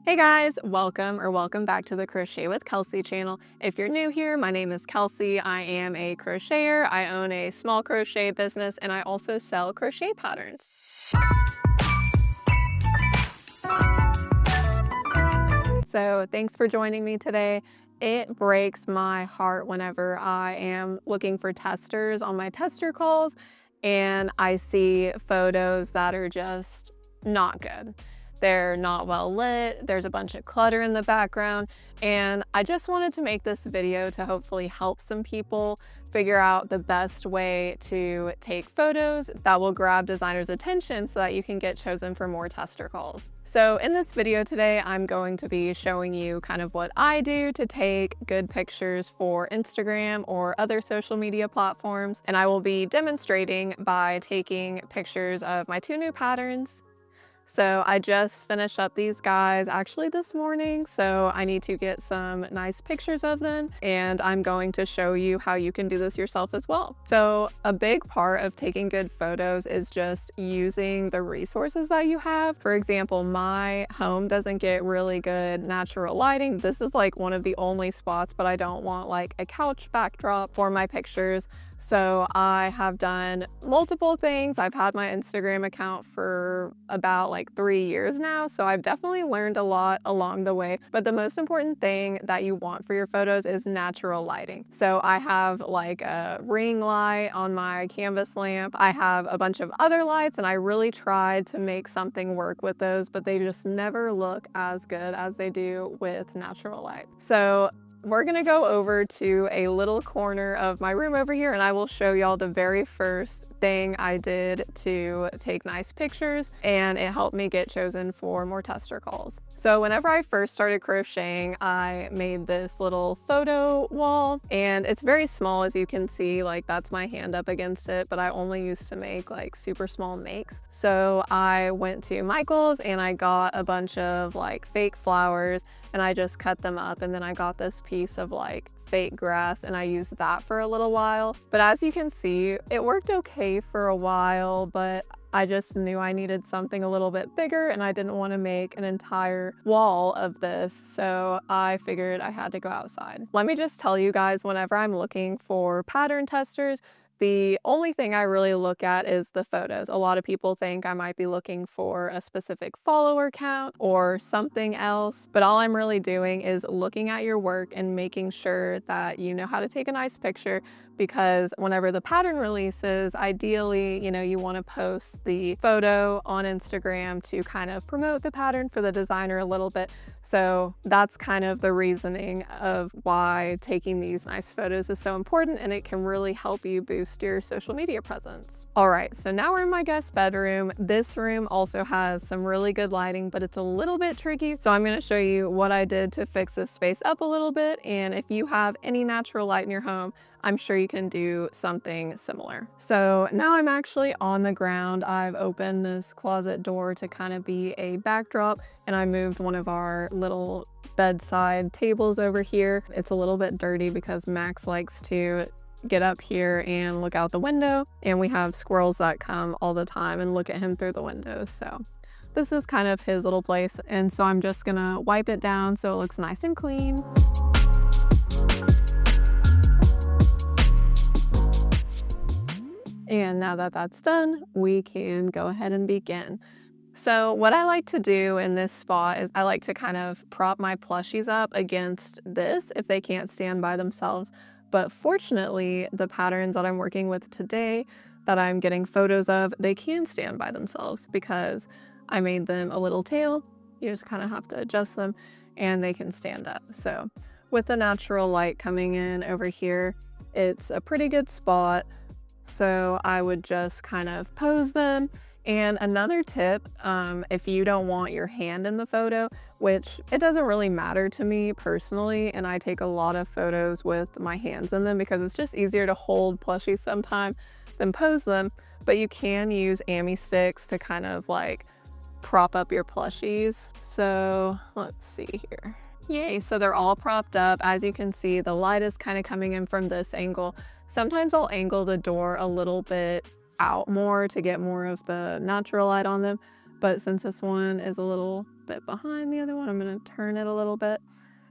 Hey guys, welcome back to the Crochet with Kelsey channel. If you're new here, my name is Kelsey. I am a crocheter. I own a small crochet business and I also sell crochet patterns. So thanks for joining me today. It breaks my heart whenever I am looking for testers on my tester calls and I see photos that are just not good. They're not well lit, there's a bunch of clutter in the background, and I just wanted to make this video to hopefully help some people figure out the best way to take photos that will grab designers' attention so that you can get chosen for more tester calls. So in this video today, I'm going to be showing you kind of what I do to take good pictures for Instagram or other social media platforms, and I will be demonstrating by taking pictures of my two new patterns. So I just finished up these guys actually this morning, so I need to get some nice pictures of them, and I'm going to show you how you can do this yourself as well. So a big part of taking good photos is just using the resources that you have. For example, my home doesn't get really good natural lighting. This is like one of the only spots, but I don't want like a couch backdrop for my pictures. So I have done multiple things. I've had my Instagram account for about like 3 years now, so I've definitely learned a lot along the way. But the most important thing that you want for your photos is natural lighting. So I have like a ring light on my canvas lamp. I have a bunch of other lights, and I really tried to make something work with those, but they just never look as good as they do with natural light. So we're gonna go over to a little corner of my room over here and I will show y'all the very first thing I did to take nice pictures, and it helped me get chosen for more tester calls. So whenever I first started crocheting, I made this little photo wall, and it's very small, as you can see, like that's my hand up against it, but I only used to make like super small makes. So I went to Michael's and I got a bunch of like fake flowers and I just cut them up, and then I got this piece of like fake grass and I used that for a little while. But as you can see, it worked okay for a while, but I just knew I needed something a little bit bigger and I didn't want to make an entire wall of this, so I figured I had to go outside. Let me just tell you guys, whenever I'm looking for pattern testers, the only thing I really look at is the photos. A lot of people think I might be looking for a specific follower count or something else, but all I'm really doing is looking at your work and making sure that you know how to take a nice picture, because whenever the pattern releases, ideally, you want to post the photo on Instagram to kind of promote the pattern for the designer a little bit. So that's kind of the reasoning of why taking these nice photos is so important, and it can really help you boost your social media presence. All right, so now we're in my guest bedroom. This room also has some really good lighting, but it's a little bit tricky. So I'm going to show you what I did to fix this space up a little bit. And if you have any natural light in your home, I'm sure you can do something similar. So now I'm actually on the ground. I've opened this closet door to kind of be a backdrop, and I moved one of our little bedside tables over here. It's a little bit dirty because Max likes to get up here and look out the window, and we have squirrels that come all the time and look at him through the window. So this is kind of his little place, and so I'm just gonna wipe it down so it looks nice and clean. And now that that's done, we can go ahead and begin. So what I like to do in this spot is I like to kind of prop my plushies up against this if they can't stand by themselves. But fortunately, the patterns that I'm working with today that I'm getting photos of, they can stand by themselves because I made them a little tail. You just kind of have to adjust them and they can stand up. So with the natural light coming in over here, it's a pretty good spot. So I would just kind of pose them. And another tip, if you don't want your hand in the photo, which it doesn't really matter to me personally, and I take a lot of photos with my hands in them because it's just easier to hold plushies sometimes than pose them, but you can use Ammi sticks to kind of like prop up your plushies. So let's see here. Yay, so they're all propped up. As you can see, the light is kind of coming in from this angle. Sometimes I'll angle the door a little bit out more to get more of the natural light on them, but since this one is a little bit behind the other one. I'm gonna turn it a little bit.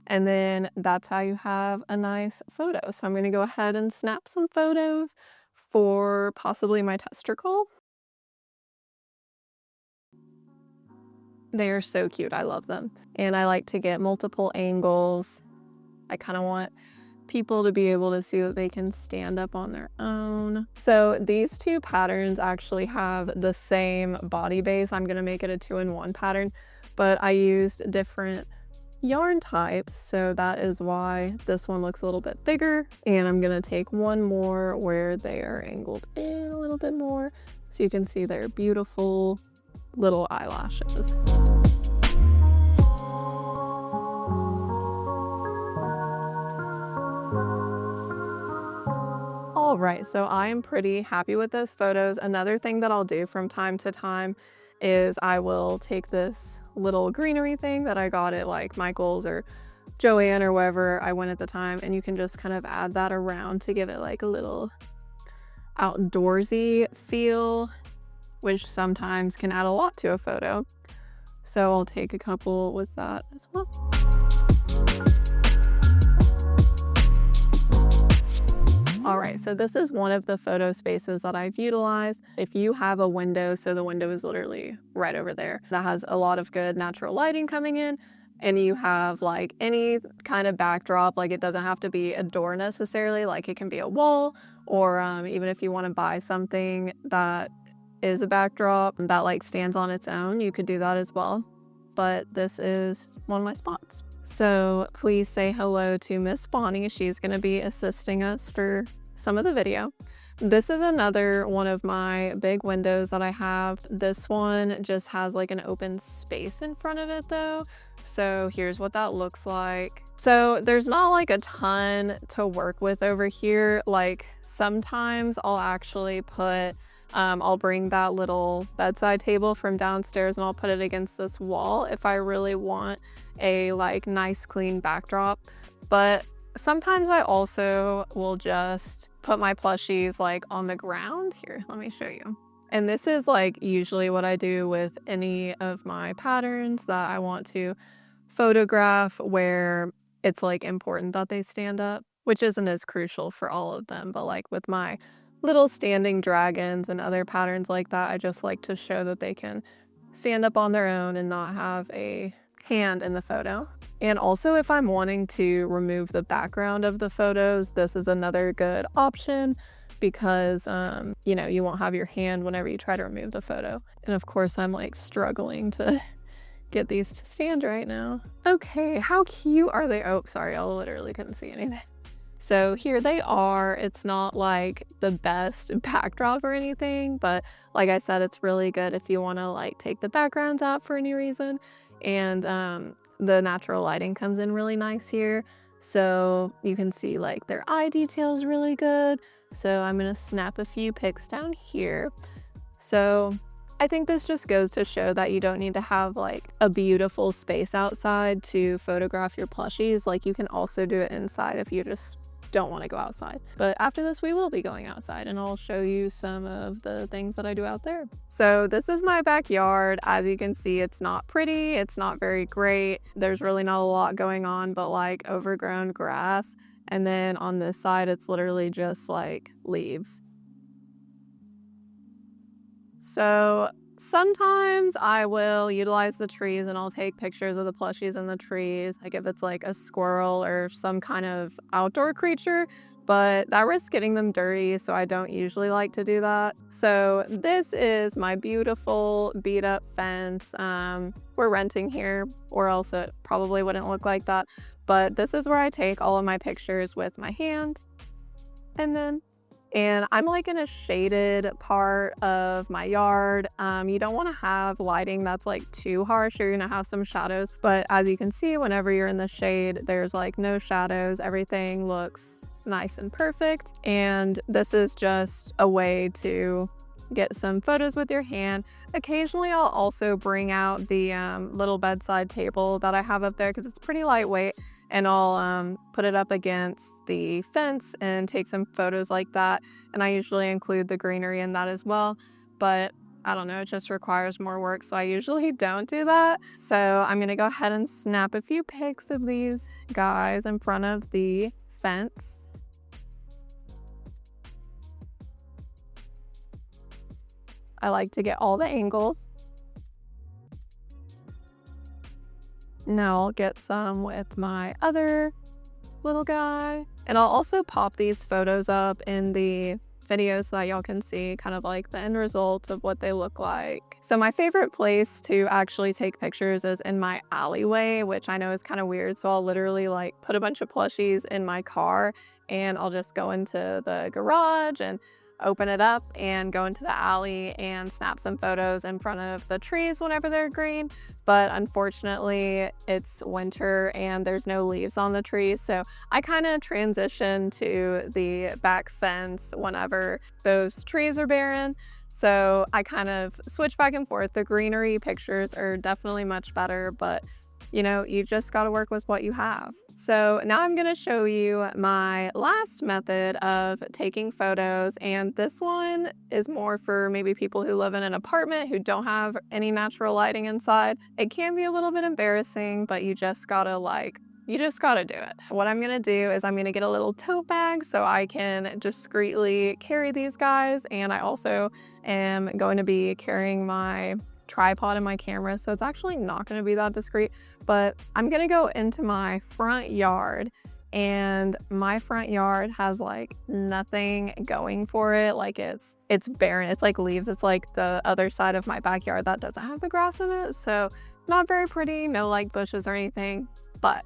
And then that's how you have a nice photo. So I'm gonna go ahead and snap some photos for possibly my tester call. They are so cute, I love them. And I like to get multiple angles. I kind of want people to be able to see that they can stand up on their own. So these two patterns actually have the same body base. I'm gonna make it a 2-in-1 pattern, but I used different yarn types, so that is why this one looks a little bit thicker. And I'm gonna take one more where they are angled in a little bit more so you can see their beautiful little eyelashes. All right, so I am pretty happy with those photos. Another thing that I'll do from time to time is I will take this little greenery thing that I got at like Michael's or Joann or wherever I went at the time, and you can just kind of add that around to give it like a little outdoorsy feel, which sometimes can add a lot to a photo. So I'll take a couple with that as well. All right, so this is one of the photo spaces that I've utilized. If you have a window, so the window is literally right over there, that has a lot of good natural lighting coming in, and you have like any kind of backdrop, like it doesn't have to be a door necessarily, like it can be a wall, or even if you want to buy something that is a backdrop that like stands on its own, you could do that as well. But this is one of my spots. So please say hello to Miss Bonnie. She's going to be assisting us for some of the video. This is another one of my big windows that I have. This one just has like an open space in front of it though. So here's what that looks like. So there's not like a ton to work with over here. Like sometimes I'll actually put I'll bring that little bedside table from downstairs and I'll put it against this wall if I really want a like nice clean backdrop. But sometimes I also will just put my plushies like on the ground. Here, let me show you. And this is like usually what I do with any of my patterns that I want to photograph where it's like important that they stand up, which isn't as crucial for all of them, but like with my little standing dragons and other patterns like that, I just like to show that they can stand up on their own and not have a hand in the photo. And also if I'm wanting to remove the background of the photos, this is another good option because, you know, you won't have your hand whenever you try to remove the photo. And of course I'm like struggling to get these to stand right now. Okay, how cute are they? Oh, sorry, I literally couldn't see anything. So here they are. It's not like the best backdrop or anything, but like I said, it's really good if you want to like take the backgrounds out for any reason. And the natural lighting comes in really nice here. So you can see like their eye detail is really good. So I'm going to snap a few pics down here. So I think this just goes to show that you don't need to have like a beautiful space outside to photograph your plushies. Like you can also do it inside if you just don't want to go outside. But after this we will be going outside and I'll show you some of the things that I do out there. So this is my backyard. As you can see, it's not pretty, it's not very great. There's really not a lot going on but like overgrown grass, and then on this side it's literally just like leaves. So sometimes I will utilize the trees and I'll take pictures of the plushies in the trees, like if it's like a squirrel or some kind of outdoor creature, but that risks getting them dirty, so I don't usually like to do that. So this is my beautiful beat up fence. We're renting here, or else it probably wouldn't look like that. But this is where I take all of my pictures with my hand. And I'm like in a shaded part of my yard. You don't want to have lighting that's like too harsh. You're gonna have some shadows, but as you can see, whenever you're in the shade, there's like no shadows. Everything looks nice and perfect. And this is just a way to get some photos with your hand. Occasionally I'll also bring out the little bedside table that I have up there because it's pretty lightweight, and I'll put it up against the fence and take some photos like that. And I usually include the greenery in that as well. But I don't know, it just requires more work, so I usually don't do that. So I'm gonna go ahead and snap a few pics of these guys in front of the fence. I like to get all the angles. Now I'll get some with my other little guy. And I'll also pop these photos up in the video so that y'all can see kind of like the end result of what they look like. So my favorite place to actually take pictures is in my alleyway, which I know is kind of weird. So I'll literally like put a bunch of plushies in my car and I'll just go into the garage and open it up and go into the alley and snap some photos in front of the trees whenever they're green. But unfortunately it's winter and there's no leaves on the trees, so I kind of transition to the back fence whenever those trees are barren. So I kind of switch back and forth. The greenery pictures are definitely much better, but you know, you just got to work with what you have. So now I'm going to show you my last method of taking photos. And this one is more for maybe people who live in an apartment who don't have any natural lighting inside. It can be a little bit embarrassing, but you just got to do it. What I'm gonna do is I'm gonna get a little tote bag so I can discreetly carry these guys. And I also am going to be carrying my tripod and my camera, so it's actually not going to be that discreet. But I'm gonna go into my front yard, and my front yard has like nothing going for it. Like it's barren, it's like leaves. It's like the other side of my backyard that doesn't have the grass in it, so not very pretty, no like bushes or anything. But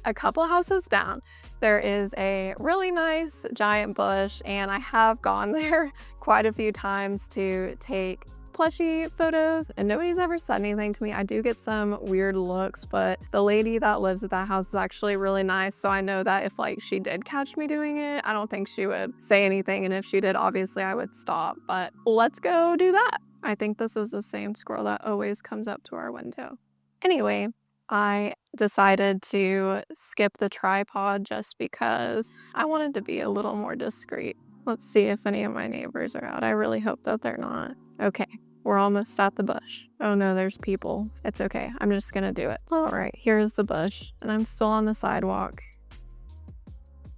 a couple houses down, there is a really nice giant bush, and I have gone there quite a few times to take plushie photos, and nobody's ever said anything to me. I do get some weird looks, but the lady that lives at that house is actually really nice, so I know that if like she did catch me doing it, I don't think she would say anything, and if she did, obviously I would stop. But let's go do that. I think this is the same squirrel that always comes up to our window. Anyway, I decided to skip the tripod just because I wanted to be a little more discreet. Let's see if any of my neighbors are out. I really hope that they're not. Okay, we're almost at the bush. Oh no, there's people. It's okay, I'm just gonna do it. All right, here's the bush, and I'm still on the sidewalk.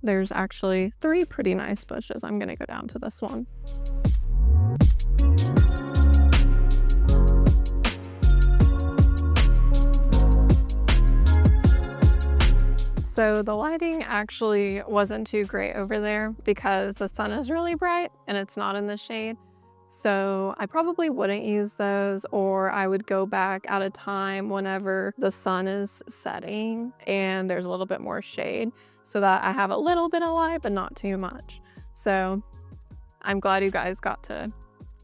There's actually 3 pretty nice bushes. I'm gonna go down to this one. So the lighting actually wasn't too great over there because the sun is really bright and it's not in the shade. So I probably wouldn't use those, or I would go back at a time whenever the sun is setting and there's a little bit more shade so that I have a little bit of light, but not too much. So I'm glad you guys got to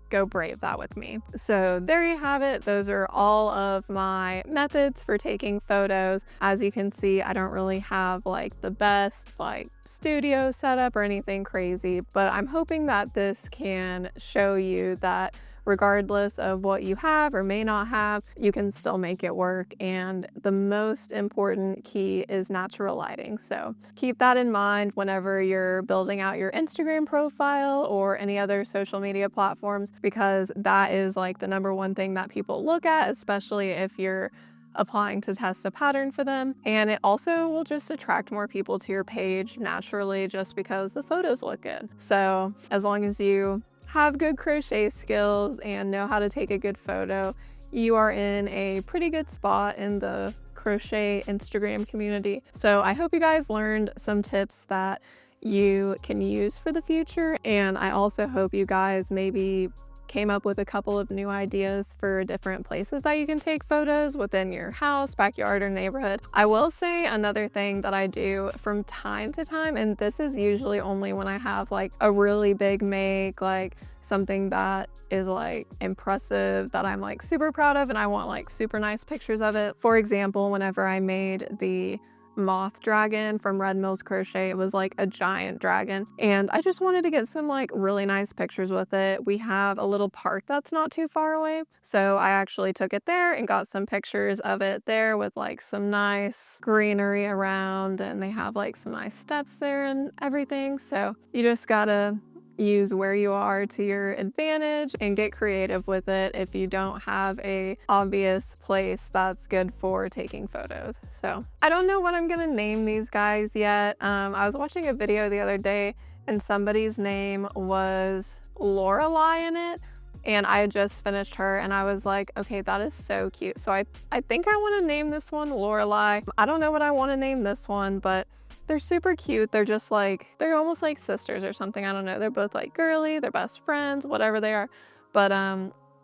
go brave that with me. So there you have it. Those are all of my methods for taking photos. As you can see, I don't really have like the best like studio setup or anything crazy, but I'm hoping that this can show you that regardless of what you have or may not have, you can still make it work. And the most important key is natural lighting. So keep that in mind whenever you're building out your Instagram profile or any other social media platforms, because that is like the #1 thing that people look at, especially if you're applying to test a pattern for them. And it also will just attract more people to your page naturally just because the photos look good. So as long as you have good crochet skills and know how to take a good photo, you are in a pretty good spot in the crochet Instagram community. So I hope you guys learned some tips that you can use for the future, and I also hope you guys maybe came up with a couple of new ideas for different places that you can take photos within your house, backyard, or neighborhood. I will say another thing that I do from time to time, and this is usually only when I have like a really big make, like something that is like impressive that I'm like super proud of and I want like super nice pictures of it. For example, whenever I made the moth dragon from Red Mills Crochet, it was like a giant dragon, and I just wanted to get some like really nice pictures with it. We have a little park that's not too far away, so I actually took it there and got some pictures of it there with like some nice greenery around, and they have like some nice steps there and everything. So you just gotta use where you are to your advantage and get creative with it if you don't have a obvious place that's good for taking photos. So I don't know what I'm gonna name these guys yet. I was watching a video the other day and somebody's name was Lorelai in it, and I had just finished her and I was like, okay, that is so cute. So I think I want to name this one Lorelai. I don't know what I want to name this one, but they're super cute. They're just like, they're almost like sisters or something. I don't know. They're both like girly, they're best friends, whatever they are. But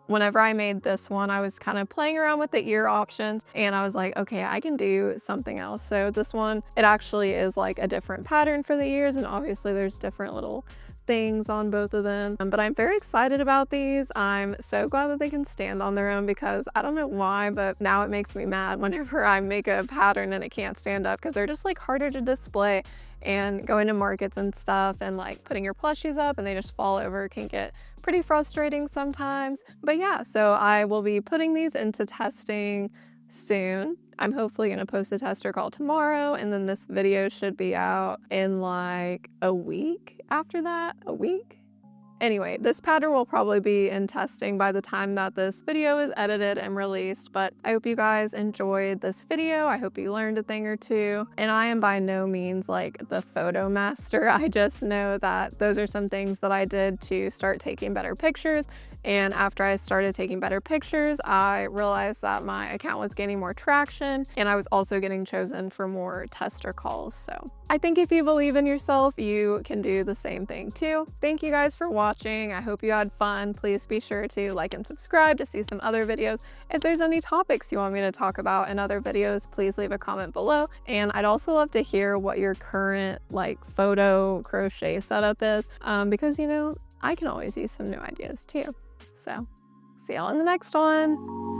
whenever I made this one, I was kind of playing around with the ear options and I was like, okay, I can do something else. So this one, it actually is like a different pattern for the ears, and obviously there's different little things on both of them. But I'm very excited about these. I'm so glad that they can stand on their own, because I don't know why, but now it makes me mad whenever I make a pattern and it can't stand up, because they're just like harder to display, and going to markets and stuff and like putting your plushies up and they just fall over can get pretty frustrating sometimes. But yeah, so I will be putting these into testing soon. I'm hopefully going to post a tester call tomorrow, and then this video should be out in like a week after that. A week? Anyway, this pattern will probably be in testing by the time that this video is edited and released, but I hope you guys enjoyed this video. I hope you learned a thing or two, and I am by no means like the photo master. I just know that those are some things that I did to start taking better pictures, and after I started taking better pictures, I realized that my account was gaining more traction, and I was also getting chosen for more tester calls. So I think if you believe in yourself, you can do the same thing too. Thank you guys for watching. I hope you had fun. Please be sure to like and subscribe to see some other videos. If there's any topics you want me to talk about in other videos, please leave a comment below. And I'd also love to hear what your current like photo crochet setup is, because you know, I can always use some new ideas too. So see y'all in the next one.